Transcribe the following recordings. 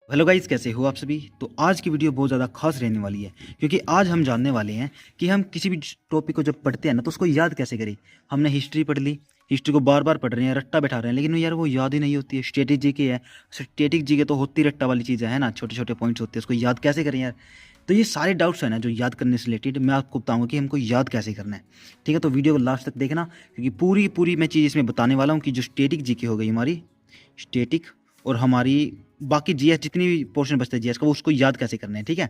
Hello guys, कैसे हो आप सभी। तो आज की वीडियो बहुत ज़्यादा खास रहने वाली है क्योंकि आज हम जानने वाले हैं कि हम किसी भी टॉपिक को जब पढ़ते हैं ना तो उसको याद कैसे करें। हमने हिस्ट्री पढ़ ली, हिस्ट्री को बार बार पढ़ रहे हैं, रट्टा बैठा रहे हैं, लेकिन यार वो याद ही नहीं होती है। स्टैटिक जी के है, स्टैटिक जी के तो होती रट्टा वाली चीज़ है ना, छोटे छोटे पॉइंट्स होते हैं, उसको याद कैसे करें यार। तो ये सारे डाउट्स हैं ना जो याद करने से रिलेटेड, मैं आपको बताऊंगा कि हमको याद कैसे करना है। ठीक है, तो वीडियो को लास्ट तक देखना क्योंकि पूरी पूरी मैं चीज़ इसमें बताने वाला हूँ कि जो स्टैटिक जी के हो गई हमारी स्टैटिक, और हमारी बाकी जीएस जितनी भी पोर्शन बचता है जीएस का वो उसको याद कैसे करना है। ठीक है,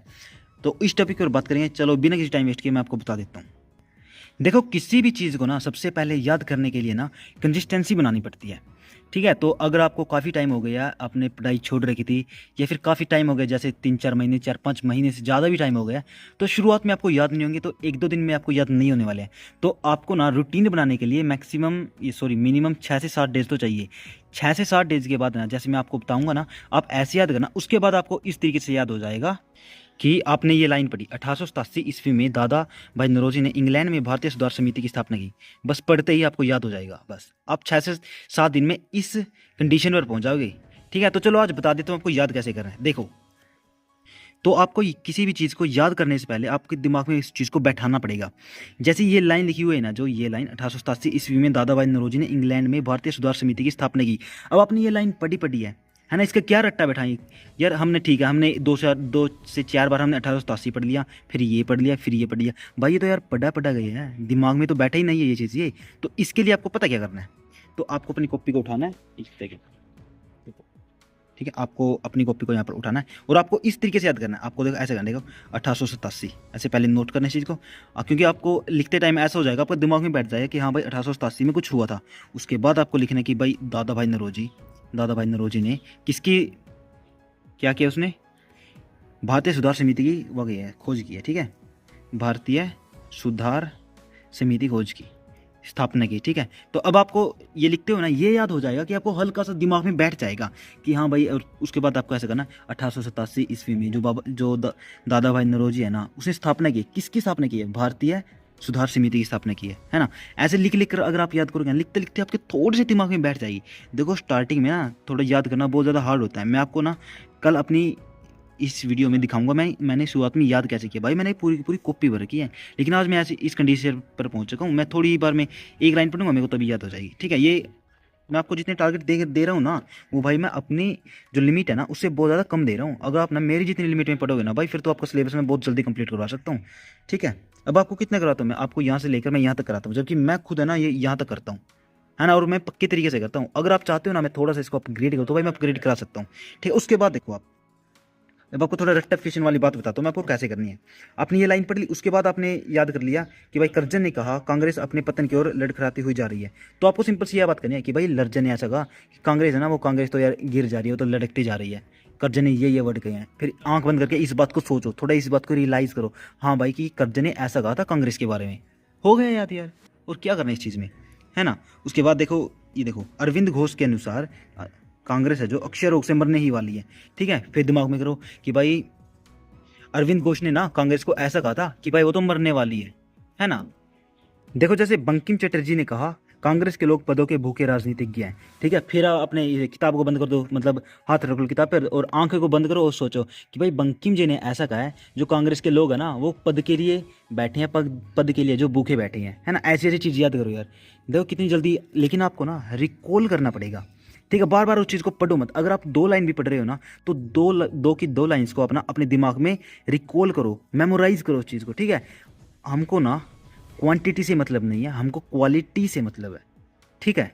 तो इस टॉपिक पर बात करेंगे। चलो बिना किसी टाइम वेस्ट किए मैं आपको बता देता हूँ। देखो, किसी भी चीज़ को ना सबसे पहले याद करने के लिए ना कंसिस्टेंसी बनानी पड़ती है। ठीक है, तो अगर आपको काफ़ी टाइम हो गया, आपने पढ़ाई छोड़ रखी थी, या फिर काफ़ी टाइम हो गया, जैसे 3-4 महीने, 4-5 महीने से ज़्यादा भी टाइम हो गया, तो शुरुआत में आपको याद नहीं होंगे, तो 1-2 दिन में आपको याद नहीं होने वाले हैं। तो आपको ना रूटीन बनाने के लिए मिनिमम 6 से 7 डेज तो चाहिए। 6 से 7 डेज के बाद ना, जैसे मैं आपको बताऊंगा ना, आप ऐसे याद करना, उसके बाद आपको इस तरीके से याद हो जाएगा कि आपने ये लाइन पढ़ी, 1887 ईस्वी में दादा भाई नौरोजी ने इंग्लैंड में भारतीय सुधार समिति की स्थापना की। बस पढ़ते ही आपको याद हो जाएगा। बस आप 6 से 7 दिन में इस कंडीशन पर पहुंच जाओगे। ठीक है, तो चलो आज बता देता हूँ आपको याद कैसे करना है। देखो, तो आपको किसी भी चीज़ को याद करने से पहले आपके दिमाग में इस चीज़ को बैठाना पड़ेगा। जैसे ये लाइन लिखी हुई है ना, जो ये लाइन 1887 ईस्वी में दादा भाई नौरोजी ने इंग्लैंड में भारतीय सुधार समिति की स्थापना की। अब आपने ये लाइन पढ़ी पढ़ी है ना, इसका क्या रट्टा बैठाई यार। हमने ठीक है, हमने 2 से 4 बार हमने 1887 पढ़ लिया, फिर ये पढ़ लिया, फिर ये पढ़ लिया। भाई ये तो यार पढ़ा पढ़ा गया है, दिमाग में तो बैठा ही नहीं है ये चीज़। ये तो इसके लिए आपको पता क्या करना है, तो आपको अपनी कॉपी को उठाना है, इस तरीके। ठीक है, आपको अपनी कॉपी को यहाँ पर उठाना है और आपको इस तरीके से याद करना है। आपको देखो ऐसे करने को 1887 ऐसे पहले नोट करना है चीज़ को, क्योंकि आपको लिखते टाइम ऐसा हो जाएगा, आपके दिमाग में बैठ जाएगा कि हाँ भाई 1887 में कुछ हुआ था। उसके बाद आपको लिखना है कि भाई दादा भाई नौरोजी ने किसकी क्या किया, उसने भारतीय सुधार समिति की वो गई है खोज की है। ठीक है, भारतीय सुधार समिति खोज की स्थापना की। ठीक है, तो अब आपको ये लिखते हो ना, ये याद हो जाएगा कि आपको हल्का सा दिमाग में बैठ जाएगा कि हाँ भाई। और उसके बाद आपको ऐसा करना, 1887 ईस्वी में दादा भाई नौरोजी है ना, उसने स्थापना की। किसकी स्थापना की है? भारतीय सुधार समिति की स्थापना की है ना। ऐसे लिख लिख कर अगर आप याद करोगे, लिखते लिखते आपके थोड़े से दिमाग में बैठ जाएगी। देखो, स्टार्टिंग में ना थोड़ा याद करना बहुत ज़्यादा हार्ड होता है। मैं आपको ना कल अपनी इस वीडियो में दिखाऊंगा मैंने शुरुआत में याद कैसे किया। भाई मैंने पूरी की पूरी कॉपी भर की है, लेकिन आज मैं ऐसे इस कंडीशन पर पहुंच चुका हूँ। मैं थोड़ी ही बार में एक लाइन पढ़ूंगा, मेरे को तभी याद हो जाएगी। ठीक है, ये मैं आपको जितने टारगेट दे रहा हूँ ना, वो भाई मैं अपनी जो लिमिट है ना उससे बहुत ज़्यादा कम दे रहा हूँ। अगर आप ना मेरी जितनी लिमिट में पढ़ोगे ना भाई, फिर तो आपका सिलेबस मैं बहुत जल्दी कंप्लीट करवा सकता हूँ। ठीक है, अब आपको कितना कराता हूँ मैं, आपको यहाँ से लेकर मैं यहाँ तक कराता हूँ, जबकि मैं खुद है ना ये यहाँ तक करता हूँ, है ना। और मैं पक्के तरीके से करता हूँ। अगर आप चाहते हो ना मैं थोड़ा सा इसको अपग्रेड करूँ, तो भाई मैं अपग्रेड करा सकता हूँ। ठीक है, उसके बाद देखो आप, अब आपको थोड़ा रेक्टिफिकेशन वाली बात बताता हूँ मैं आपको कैसे करनी है। आपने ये लाइन पढ़ ली, उसके बाद आपने याद कर लिया कि भाई कर्जन ने कहा कांग्रेस अपने पतन की ओर लड़खड़ाती हुई जा रही है। तो आपको सिंपल सी यह बात करनी है कि भाई लर्जन ने ऐसा कहा कि कांग्रेस है ना, वो कांग्रेस तो यार गिर जा रही है, वो तो लड़कती जा रही है। कर्जन ने ये वर्ड कहे हैं। फिर आंख बंद करके इस बात को सोचो, थोड़ा इस बात को रियलाइज करो, हाँ भाई कि कर्जन ने ऐसा कहा था कांग्रेस के बारे में। हो गया याद यार, और क्या करना है इस चीज़ में, है ना। उसके बाद देखो, ये देखो अरविंद घोष के अनुसार कांग्रेस है जो अक्षय रोग से मरने ही वाली है। ठीक है, फिर दिमाग में करो कि भाई अरविंद घोष ने ना कांग्रेस को ऐसा कहा था कि भाई वो तो मरने वाली है ना। देखो, जैसे बंकिम चटर्जी ने कहा कांग्रेस के लोग पदों के भूखे राजनीतिज्ञ हैं। ठीक है, फिर आप अपने ये किताब को बंद कर दो, मतलब हाथ रख लो किताब पर और आंखें को बंद करो और सोचो कि भाई बंकिम जी ने ऐसा कहा है, जो कांग्रेस के लोग हैं ना वो पद के लिए बैठे हैं, पद के लिए जो भूखे बैठे हैं, है ना। ऐसी ऐसी चीज़ याद करो यार। देखो कितनी जल्दी, लेकिन आपको ना रिकॉल करना पड़ेगा। ठीक है, बार बार उस चीज़ को पढ़ो मत। अगर आप 2 लाइन भी पढ़ रहे हो ना, तो दो की 2 लाइन्स को अपने दिमाग में रिकॉल करो, मेमोराइज करो उस चीज़ को। ठीक है, हमको ना क्वांटिटी से मतलब नहीं है, हमको क्वालिटी से मतलब है। ठीक है,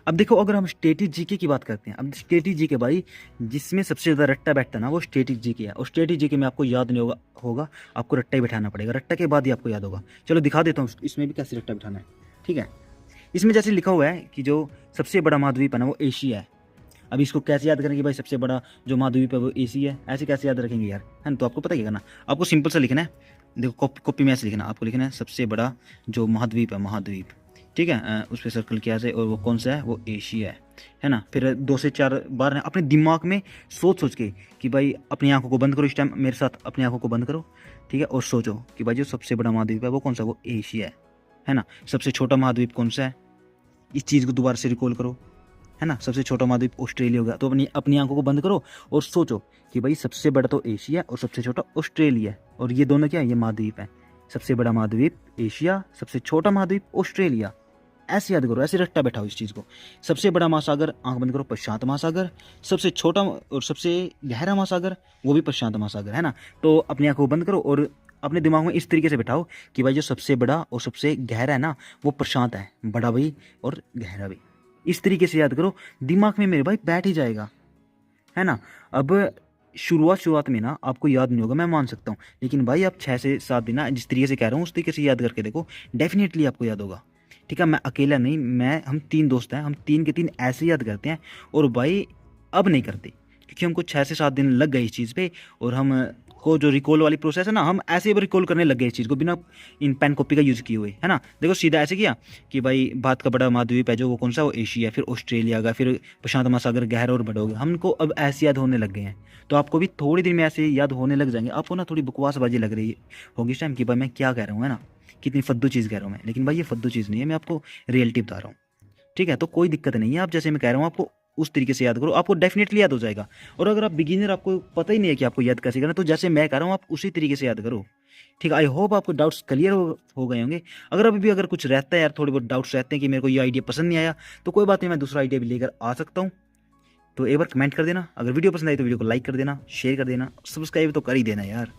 अब देखो, अगर हम स्टैटिक जीके की बात करते हैं, अब स्टैटिक जीके भाई जिसमें सबसे ज़्यादा रट्टा बैठता है ना वो स्टैटिक जीके है। और स्टैटिक जीके में आपको याद नहीं होगा, आपको रट्टा ही बैठाना पड़ेगा, रट्टा के बाद ही आपको याद होगा। चलो दिखा देता हूँ इसमें भी कैसे रट्टा बैठाना है। ठीक है, इसमें जैसे लिखा हुआ है कि जो सबसे बड़ा महाद्वीप है ना वो एशिया है। अब इसको कैसे याद करेंगे भाई, सबसे बड़ा जो महाद्वीप है वो एशिया है, ऐसे कैसे याद रखेंगे यार, है ना। तो आपको पता क्या करना, आपको सिंपल सा लिखना है। देखो कॉपी में ऐसे लिखना, आपको लिखना है सबसे बड़ा जो महाद्वीप है, महाद्वीप। ठीक है, उस पर सर्कल किया जाए और वो कौन सा है, वो एशिया है ना। फिर 2 से 4 बार अपने दिमाग में सोच सोच के कि भाई अपनी आंखों को बंद करो, इस टाइम मेरे साथ अपनी आंखों को बंद करो। ठीक है, और सोचो कि भाई जो सबसे बड़ा महाद्वीप है वो कौन सा, वो एशिया है ना। सबसे छोटा महाद्वीप कौन सा है, इस चीज़ को दोबारा से रिकॉल करो। है ना। सबसे छोटा महाद्वीप ऑस्ट्रेलिया होगा। तो अपनी अपनी आंखों को बंद करो और सोचो कि भाई सबसे बड़ा तो एशिया और सबसे छोटा ऑस्ट्रेलिया, और ये दोनों क्या है, ये महाद्वीप है। सबसे बड़ा महाद्वीप एशिया, सबसे छोटा महाद्वीप ऑस्ट्रेलिया। ऐसे याद करो, ऐसे रट्टा बैठाओ इस चीज़ को। सबसे बड़ा महासागर, आंख बंद करो, प्रशांत महासागर। सबसे छोटा और सबसे गहरा महासागर वो भी प्रशांत महासागर, है ना। तो अपनी आंखों को बंद करो और अपने दिमाग में इस तरीके से बैठाओ कि भाई जो सबसे बड़ा और सबसे गहरा है ना वो प्रशांत है, बड़ा भी और गहरा भी। इस तरीके से याद करो, दिमाग में मेरे भाई बैठ ही जाएगा, है ना। अब शुरुआत में ना आपको याद नहीं होगा, मैं मान सकता हूँ, लेकिन भाई आप 6 से 7 दिन ना जिस तरीके से कह रहा हूँ उस तरीके से याद करके देखो, डेफिनेटली आपको याद होगा। ठीक है, मैं अकेला नहीं, हम 3 दोस्त हैं, हम 3 के 3 ऐसे याद करते हैं। और भाई अब नहीं करते क्योंकि हमको 6 से 7 दिन लग गए इस चीज़ पे, और हम को जो रिकॉल वाली प्रोसेस है ना, हम ऐसे ही रिकॉल करने लग गए इस चीज़ को बिना इन पेन कॉपी का यूज़ किए हुए, है ना। देखो सीधा ऐसे किया कि भाई भारत का बड़ा महाद्वीप है जो वो कौन सा, वो एशिया, फिर ऑस्ट्रेलिया का, फिर प्रशांत महासागर गहरा और बड़ा हो गया। हमको अब ऐसे याद होने लग गए हैं, तो आपको भी थोड़ी देर में ऐसे याद होने लग जाएंगे। आपको ना थोड़ी बकवासबाजी लग रही होगी इस टाइम कि भाई मैं क्या कह रहा हूँ, है ना, कितनी फद्दू चीज़ कह रहा हूँ मैं। लेकिन भाई ये फद्दू चीज़ नहीं है, मैं आपको रियलिटी बता रहा हूँ। ठीक है, तो कोई दिक्कत नहीं है, आप जैसे मैं कह रहा हूँ आपको उस तरीके से याद करो, आपको डेफिनेटली याद हो जाएगा। और अगर आप बिगिनर, आपको पता ही नहीं है कि आपको याद कैसे करना, तो जैसे मैं कह रहा हूँ आप उसी तरीके से याद करो। ठीक है, आई होप आपको डाउट्स क्लियर हो गए होंगे। अगर अभी भी अगर कुछ रहता है यार, थोड़े बहुत डाउट्स रहते हैं कि मेरे को ये आइडिया पसंद नहीं आया, तो कोई बात नहीं, मैं दूसरा आइडिया भी लेकर आ सकता हूँ। तो एक बार कमेंट कर देना। अगर वीडियो पसंद आई तो वीडियो को लाइक कर देना, शेयर कर देना, सब्सक्राइब तो कर ही देना यार।